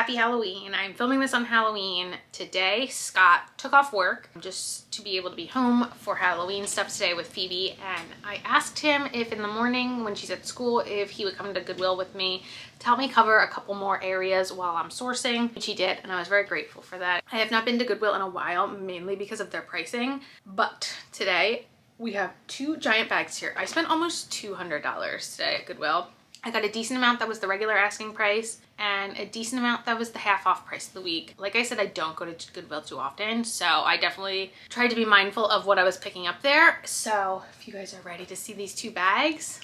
happy Halloween. I'm filming this on Halloween. Today, Scott took off work just to be able to be home for Halloween stuff today with Phoebe. And I asked him if in the morning when she's at school, if he would come to Goodwill with me to help me cover a couple more areas while I'm sourcing, which he did. And I was very grateful for that. I have not been to Goodwill in a while, mainly because of their pricing. But today we have two giant bags here. I spent almost $200 today at Goodwill. I got a decent amount that was the regular asking price and a decent amount that was the half off price of the week. Like I said, I don't go to Goodwill too often, so I definitely tried to be mindful of what I was picking up there. So if you guys are ready to see these two bags,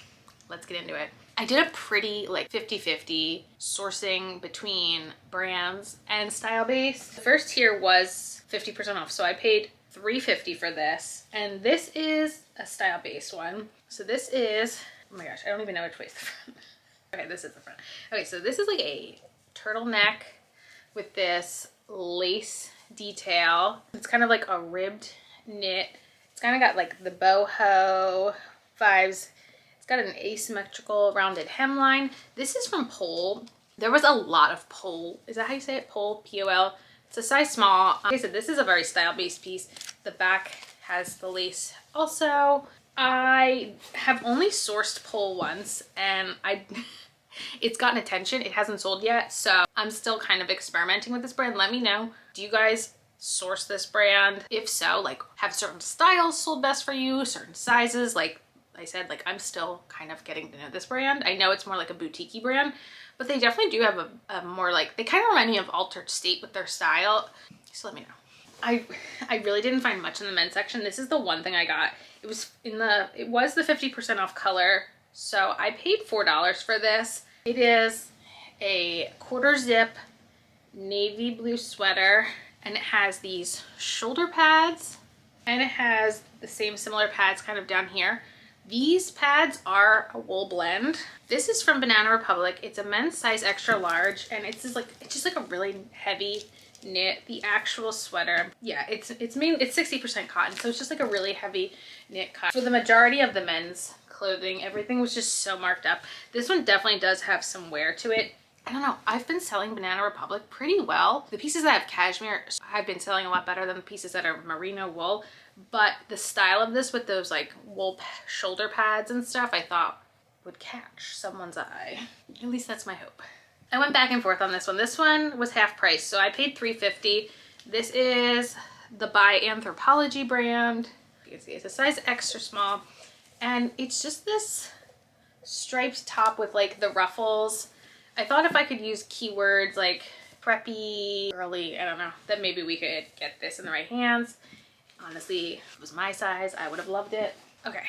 let's get into it. I did a pretty like 50-50 sourcing between brands and style base. The first tier was 50% off, so I paid $3.50 for this, and this is a style base one. So this is, oh my gosh, I don't even know which way is the front. Okay, this is the front. Okay, so this is like a turtleneck with this lace detail. It's kind of like a ribbed knit. It's kind of got like the boho vibes. It's got an asymmetrical rounded hemline. This is from Pole. There was a lot of Pole. Is that how you say it? Pole, P-O-L. It's a size small. Like I said, this is a very style-based piece. The back has the lace also. I have only sourced Pole once, and it's gotten attention. It hasn't sold yet, so I'm still kind of experimenting with this brand. Let me know, do you guys source this brand? If so, like, have certain styles sold best for you, certain sizes? Like I said, like, I'm still kind of getting to know this brand. I know it's more like a boutique-y brand, but they definitely do have a more like, they kind of remind me of Altered State with their style. So let me know. I really didn't find much in the men's section. This is the one thing I got. It was the 50% off color. So I paid $4 for this. It is a quarter zip navy blue sweater, and it has these shoulder pads, and it has the same similar pads kind of down here. These pads are a wool blend. This is from Banana Republic. It's a men's size extra large, and it's just like a really heavy knit. The actual sweater, yeah, it's 60% cotton, so it's just like a really heavy knit cotton. For the majority of the men's clothing, everything was just so marked up. This one definitely does have some wear to it. I don't know, I've been selling Banana Republic pretty well. The pieces that have cashmere I've been selling a lot better than the pieces that are merino wool, but the style of this with those like wool shoulder pads and stuff, I thought would catch someone's eye. At least that's my hope. I went back and forth on this one. This one was half price, so I paid $3.50. This is the By Anthropology brand. You can see it's a size extra small, and it's just this striped top with like the ruffles. I thought if I could use keywords like preppy, girly, I don't know, that maybe we could get this in the right hands. Honestly, if it was my size, I would have loved it. Okay,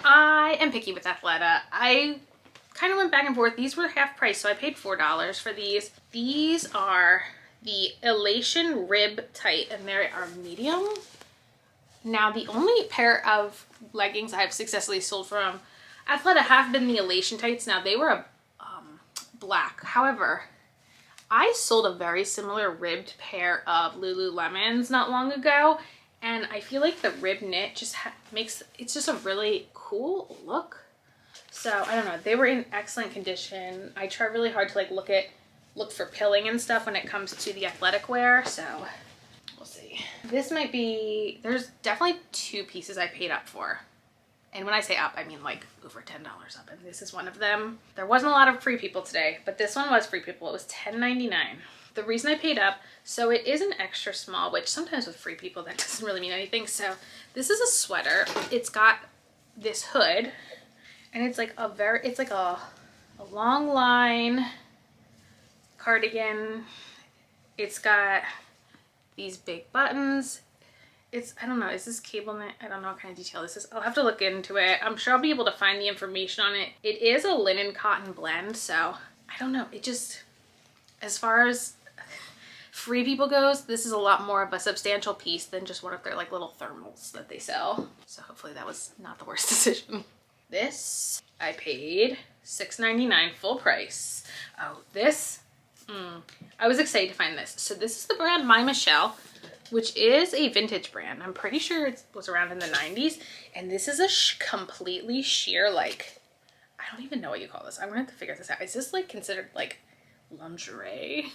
I am picky with Athleta. I kind of went back and forth. These were half price, so I paid $4 for these. These are the Elation Rib Tight, and they are medium. Now, the only pair of leggings I have successfully sold from Athleta have been the Elation Tights. Now, they were black. However, I sold a very similar ribbed pair of Lululemons not long ago, and I feel like the rib knit just it's just a really cool look. So I don't know, they were in excellent condition. I try really hard to like look for pilling and stuff when it comes to the athletic wear, so we'll see. This might be, there's definitely two pieces I paid up for. And when I say up, I mean like over $10 up, and this is one of them. There wasn't a lot of Free People today, but this one was Free People. It was $10.99. The reason I paid up, so it is an extra small, which sometimes with Free People that doesn't really mean anything. So this is a sweater. It's got this hood, and it's like a long line cardigan. It's got these big buttons. I don't know, is this cable knit? I don't know what kind of detail this is. I'll have to look into it. I'm sure I'll be able to find the information on it. It is a linen cotton blend, so I don't know. It just, as far as Free People goes, this is a lot more of a substantial piece than just one of their like little thermals that they sell. So hopefully that was not the worst decision. This, I paid $6.99 full price. Oh, this, I was excited to find this. So this is the brand My Michelle, which is a vintage brand. I'm pretty sure it was around in the 90s. And this is a completely sheer, like, I don't even know what you call this. I'm gonna have to figure this out. Is this like considered like lingerie?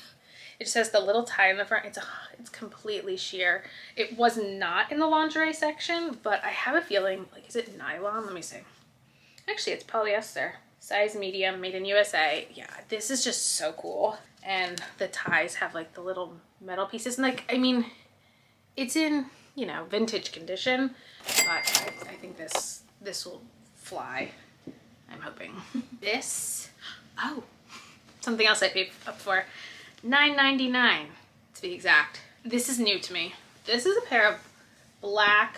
It just has the little tie in the front. It's completely sheer. It was not in the lingerie section, but I have a feeling, like, is it nylon? Let me see. Actually, it's polyester. Size medium, made in USA. Yeah, this is just so cool. And the ties have like the little metal pieces. And like, I mean, it's in, you know, vintage condition, but I think this will fly. I'm hoping. This, oh, something else I paid up for. $9.99 to be exact. This is new to me. This is a pair of black,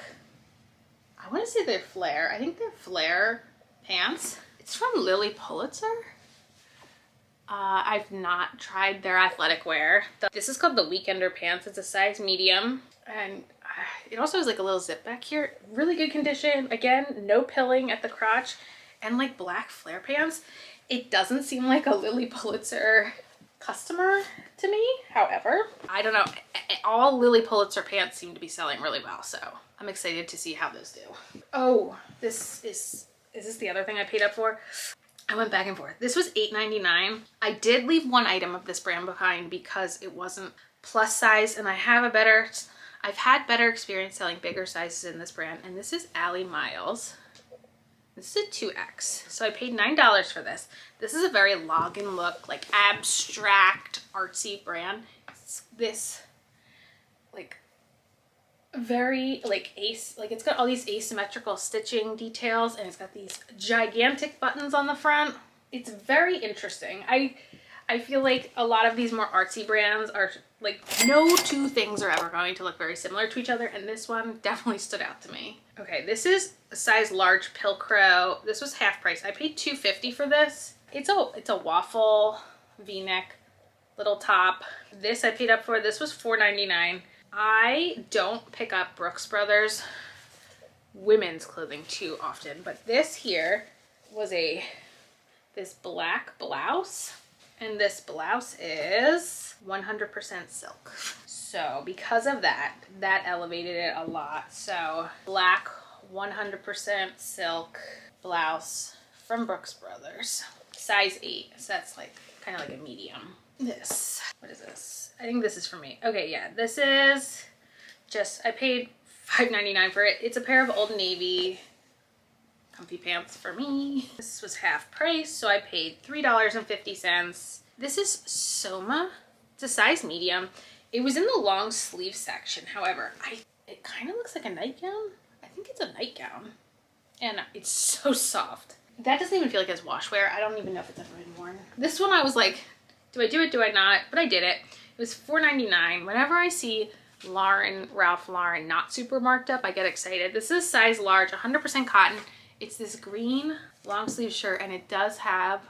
I want to say they're flare. I think they're flare pants. It's from Lilly Pulitzer. I've not tried their athletic wear. This is called the Weekender pants. It's a size medium, and it also has like a little zip back here. Really good condition. Again, no pilling at the crotch, and like black flare pants. It doesn't seem like a Lilly Pulitzer customer to me. However, I don't know. All Lilly Pulitzer pants seem to be selling really well, so I'm excited to see how those do. Oh, this is this the other thing I paid up for? I went back and forth. This was $8.99. I did leave one item of this brand behind because it wasn't plus size, and I've had better experience selling bigger sizes in this brand, and this is Ally Miles. This is a 2X. So I paid $9 for this. This is a very login look, like abstract, artsy brand. It's this like very like it's got all these asymmetrical stitching details, and it's got these gigantic buttons on the front. It's very interesting. I feel like a lot of these more artsy brands are like, no two things are ever going to look very similar to each other, and this one definitely stood out to me. Okay, this is a size large Pilcrow. This was half price. I paid $2.50 for this. It's a waffle v-neck little top. This I paid up for. This was $4.99. I don't pick up Brooks Brothers women's clothing too often, but this here was this black blouse, and this blouse is 100% silk. So because of that elevated it a lot. So black 100% silk blouse from Brooks Brothers, size 8. So that's like kind of like a medium. This, what is this? I think this is for me. Okay, yeah, this is just, I paid $5.99 for it. It's a pair of Old Navy comfy pants for me. This was half price, so I paid $3.50. This is Soma. It's a size medium. It was in the long sleeve section. However, it kind of looks like a nightgown. I think it's a nightgown, and it's so soft. That doesn't even feel like it's washwear. I don't even know if it's ever been worn. This one I was like, do I do it? Do I not? But I did it. It was $4.99. Whenever I see Ralph Lauren not super marked up, I get excited. This is size large, 100% cotton. It's this green long sleeve shirt, and it does have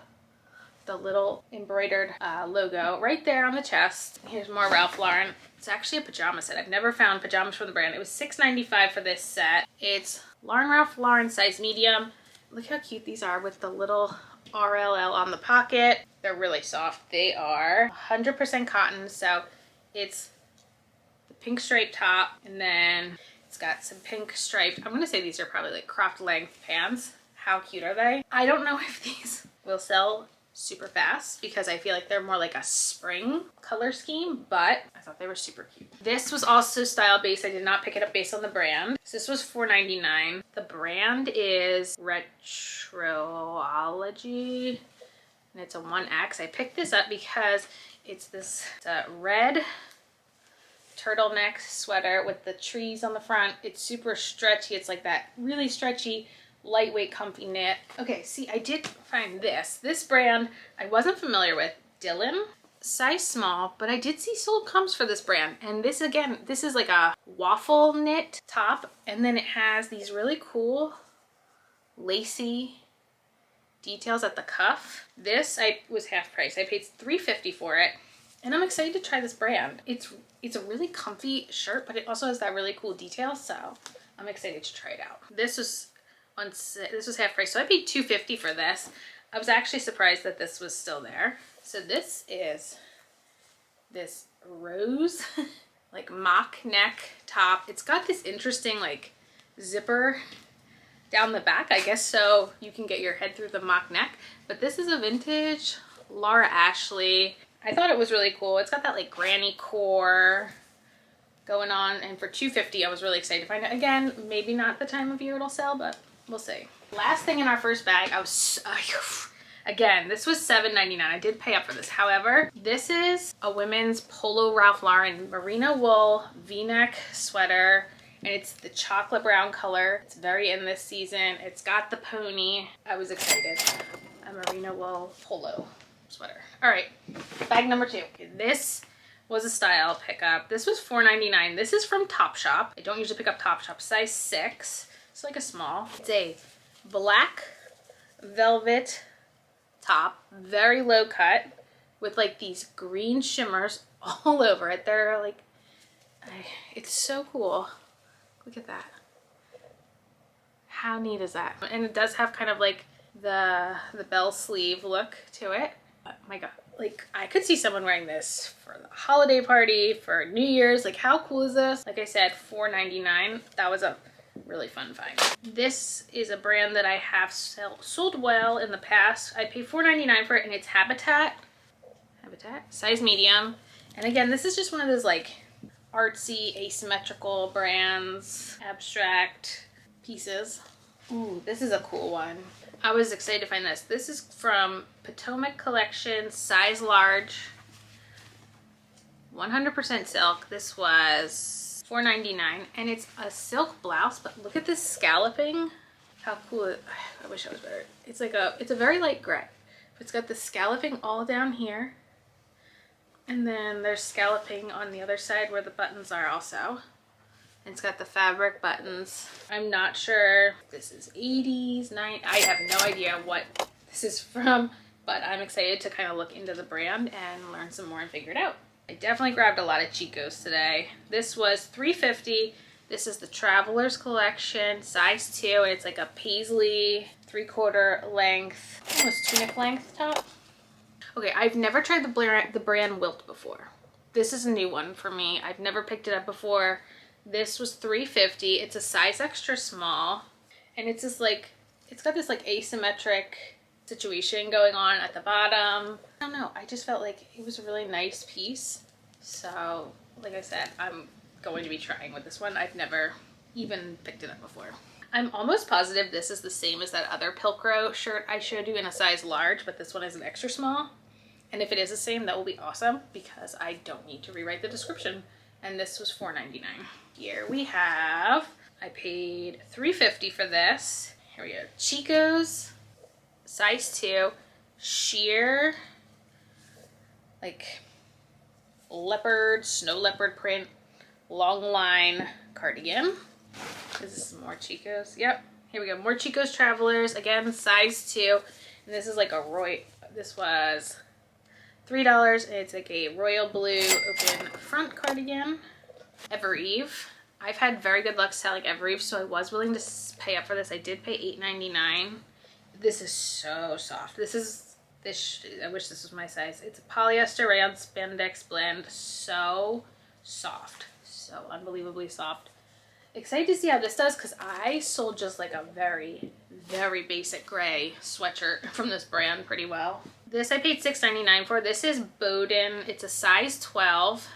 the little embroidered logo right there on the chest. Here's more Ralph Lauren. It's actually a pajama set. I've never found pajamas from the brand. It was $6.95 for this set. It's Ralph Lauren size medium. Look how cute these are with the little RLL on the pocket. They're really soft. They are 100% cotton, so it's the pink striped top, and then it's got some pink striped, I'm gonna say these are probably like cropped length pants. How cute are they? I don't know if these will sell super fast because I feel like they're more like a spring color scheme, but I thought they were super cute. This was also style based. I did not pick it up based on the brand. So this was $4.99. The brand is Retrology, and it's a 1X. I picked this up because it's a red turtleneck sweater with the trees on the front. It's super stretchy. It's like that really stretchy, lightweight, comfy knit. Okay, see, I did find this brand I wasn't familiar with. Dylan, size small, but I did see sold comps for this brand. And this, again, this is like a waffle knit top, and then it has these really cool lacy details at the cuff. This was half price. I paid $3.50 for it, and I'm excited to try this brand. It's a really comfy shirt, but it also has that really cool detail, so I'm excited to try it out. This was half price, so I paid $2.50 for this. I was actually surprised that this was still there. So this is this rose like mock neck top. It's got this interesting like zipper down the back, I guess, so you can get your head through the mock neck. But this is a vintage Laura Ashley. I thought it was really cool. It's got that like granny core going on, and for $2.50 I was really excited to find it. Again, maybe not the time of year it'll sell, but we'll see. Last thing in our first bag, again, this was $7.99. I did pay up for this. However, this is a women's Polo Ralph Lauren merino wool v-neck sweater, and it's the chocolate brown color. It's very in this season. It's got the pony. I was excited. A merino wool polo sweater. All right, bag number 2. This was a style pickup. This was $4.99. This is from Topshop. I don't usually pick up Topshop. Size 6. It's like a small. It's a black velvet top, very low cut, with like these green shimmers all over it. They're like, it's so cool. Look at that. How neat is that? And it does have kind of like the bell sleeve look to it. Oh my God. Like, I could see someone wearing this for the holiday party, for New Year's. Like, how cool is this? Like I said, $4.99. That was a really fun find. This is a brand that I have sold well in the past. I paid $4.99 for it, and it's Habitat, size medium. And again, this is just one of those like artsy, asymmetrical brands, abstract pieces. Ooh, this is a cool one. I was excited to find this. This is from Potomac Collection, size large, 100% silk. This was $4.99, and it's a silk blouse, but look at this scalloping. How cool. I wish I was better. It's like it's a very light gray. It's got the scalloping all down here, and then there's scalloping on the other side where the buttons are also. It's got the fabric buttons. I'm not sure if this is 80s, 90s. I have no idea what this is from, but I'm excited to kind of look into the brand and learn some more and figure it out. I definitely grabbed a lot of Chicos today. This was $3.50. This is the Traveler's Collection, size 2, and it's like a paisley 3/4 length, almost tunic length top. Okay, I've never tried the brand Wilt before. This is a new one for me. I've never picked it up before. This was $3.50. It's a size extra small, and it's just like, it's got this like asymmetric situation going on at the bottom. I don't know, I just felt like it was a really nice piece. So like I said, I'm going to be trying with this one. I've never even picked it up before. I'm almost positive this is the same as that other Pilcrow shirt I showed you in a size large, but this one is an extra small. And if it is the same, that will be awesome because I don't need to rewrite the description. And this was $4.99. Here we have, I paid $3.50 for this. Here we go. Chicos, size 2, sheer, like leopard, snow leopard print, long line cardigan. This is more Chicos. Yep, here we go. More Chicos Travelers. Again, size 2. And this is like a this was $3, and it's like a royal blue open front cardigan. Evereve. I've had very good luck selling Evereve, so I was willing to pay up for this. I did pay $8.99. This is so soft. I wish this was my size. It's a polyester rayon spandex blend. So soft. So unbelievably soft. Excited to see how this does, because I sold just like a very, very basic gray sweatshirt from this brand pretty well. This I paid $6.99 for. This is Bowden. It's a size 12,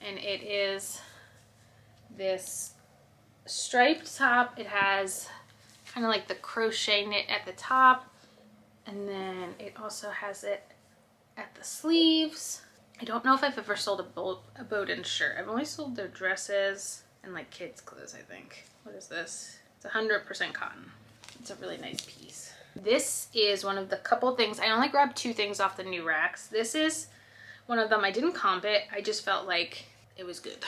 and it is this striped top. It has kind of like the crochet knit at the top, and then it also has it at the sleeves. I don't know if I've ever sold a Bowden shirt. I've only sold their dresses and like kids clothes, I think. What is this? It's 100% cotton. It's a really nice piece. This is one of the couple things. I only grabbed 2 things off the new racks. This is one of them. I didn't comp it. I just felt like it was good.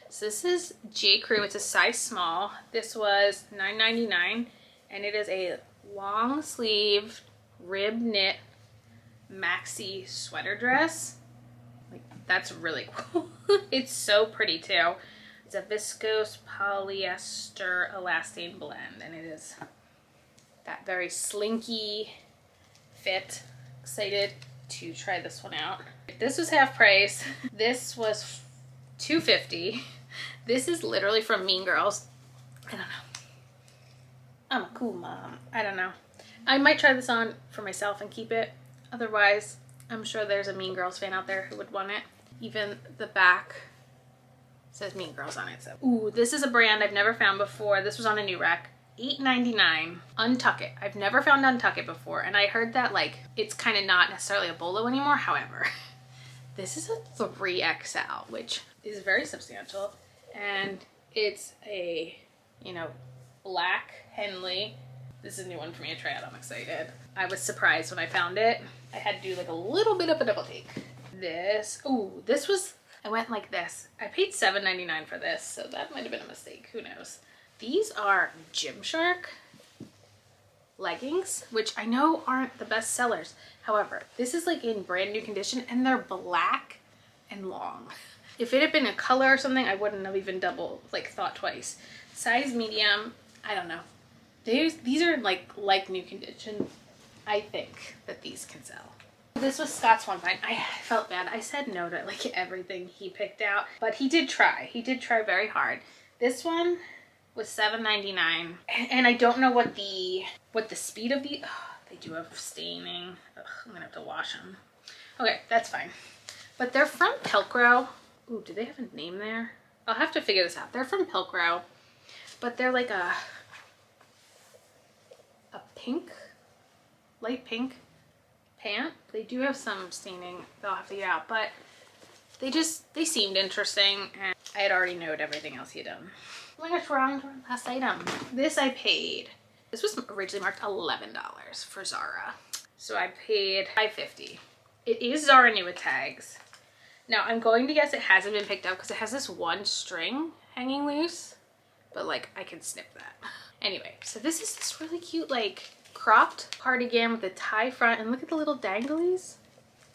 So this is J. Crew. It's a size small. This was $9.99, and it is a long sleeve rib knit maxi sweater dress. Like, that's really cool. It's so pretty too. It's a viscose polyester elastane blend, and it is that very slinky fit. Excited to try this one out. This was half price. This was $2.50. This is literally from Mean Girls. I don't know. I'm a cool mom. I don't know. I might try this on for myself and keep it. Otherwise, I'm sure there's a Mean Girls fan out there who would want it. Even the back says Mean Girls on it. So, ooh, this is a brand I've never found before. This was on a new rack. $8.99. Untuck It. I've never found Untuck It before, and I heard that like it's kind of not necessarily a bolo anymore. However, this is a 3XL, which is very substantial, and it's a, you know, black Henley. This is a new one for me to try out. I'm excited. I was surprised when I found it. I had to do like a little bit of a double take. This, ooh, this was, I went like this. I paid $7.99 for this, so that might have been a mistake. Who knows? These are Gymshark leggings, which I know aren't the best sellers. However, this is like in brand new condition, and they're black and long. If it had been a color or something, I wouldn't have even thought twice. Size medium, I don't know. These are like new condition. I think that these can sell. This was Scott's one find. I felt bad. I said no to like everything he picked out, but he did try. He did try very hard. This one was $7.99, and I don't know what the speed of the. Oh, they do have staining. Ugh, I'm gonna have to wash them. Okay, that's fine. But they're from Pilcrow. Ooh, do they have a name there? I'll have to figure this out. They're from Pilcrow, but they're like a pink, light pink pant. They do have some staining. They'll have to get out, but they seemed interesting, and I had already noted everything else he had done. Oh my gosh, we're on to our last item. This I paid. This was originally marked $11 for Zara. So I paid $5.50. It is Zara new with tags. Now I'm going to guess it hasn't been picked up because it has this one string hanging loose, but like I can snip that. Anyway, so this is this really cute like cropped cardigan with a tie front, and look at the little danglies.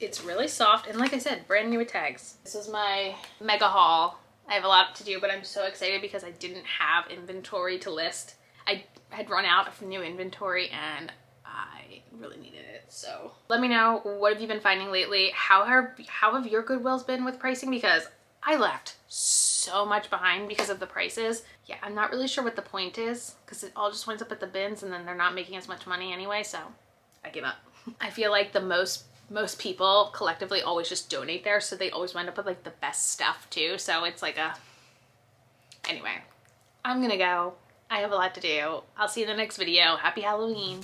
It's really soft, and like I said, brand new with tags. This is my mega haul. I have a lot to do, but I'm so excited because I didn't have inventory to list. I had run out of new inventory and I really needed it. So let me know, what have you been finding lately? How have your Goodwills been with pricing? Because I left so much behind because of the prices. Yeah, I'm not really sure what the point is because it all just winds up at the bins and then they're not making as much money anyway, so I give up. I feel like the most people collectively always just donate there, so they always wind up with like the best stuff too. So it's like a, anyway, I'm gonna go. I have a lot to do. I'll see you in the next video. Happy Halloween.